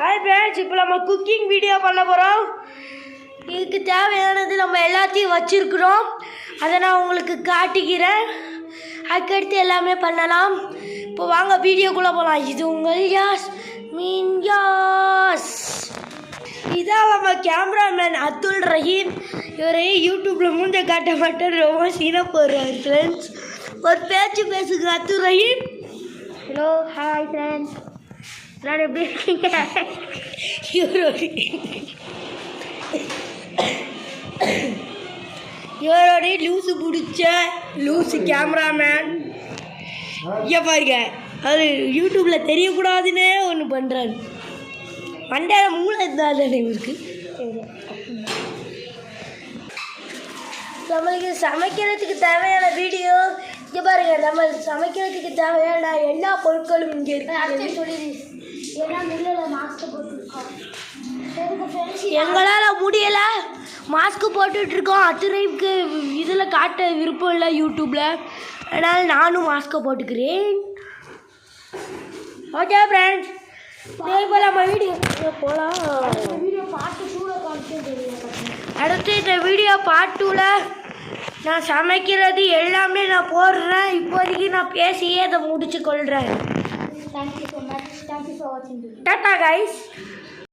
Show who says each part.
Speaker 1: Hi friends, இப்போ நம்ம cooking video பண்ண போகிறோம். இதுக்கு தேவையானது நம்ம எல்லாத்தையும் வச்சுருக்குறோம். அதை நான் உங்களுக்கு காட்டிக்கிறேன். அதுக்கடுத்து எல்லாமே பண்ணலாம். இப்போ வாங்க வீடியோக்குள்ளே போகலாம். இது உங்கள் யாஸ் மீன் யாஸ். இதான் நம்ம கேமராமேன் அப்துல் ரஹீம். இவரை யூடியூப்பில் மூஞ்ச காட்ட மாட்டேன், ரொம்ப சீனாக போடுறாரு ஃப்ரெண்ட்ஸ். ஒரு பேச்சு பேசுங்க Abdul Rahim. Hello, hi friends, நான் எப்படி இருக்கீங்க? இவரோடைய லூஸு பிடிச்ச லூஸு கேமராமேன். இங்கே பாருங்க, அது யூடியூப்பில் தெரியக்கூடாதுன்னே ஒன்று பண்ணுறாரு. மண்டையில் மூளை இருந்தால் தானே இவருக்கு. நம்மளுக்கு சமைக்கிறதுக்கு தேவையான வீடியோ இங்கே பாருங்க. நம்ம சமைக்கிறதுக்கு தேவையான எல்லா பொருட்களும் இங்கே இருக்கு. எங்களால் முடியலை, மாஸ்க்கு போட்டுட்ருக்கோம். அத்துறைக்கு இதில் காட்ட விருப்பம் இல்லை யூடியூப்பில், அதனால் நானும் மாஸ்க்கை போட்டுக்கிறேன். ஓகே ஃப்ரெண்ட்ஸ், இப்போ நம்ம வீடியோ போகலாம். அடுத்து இந்த வீடியோ பார்ட் 2ல் நான் சமைக்கிறது எல்லாமே நான் போடுறேன். இப்போதைக்கு நான் பேசியே அதை முடிச்சு கொள்கிறேன். Thank you so much. Thank you for watching. Tata guys.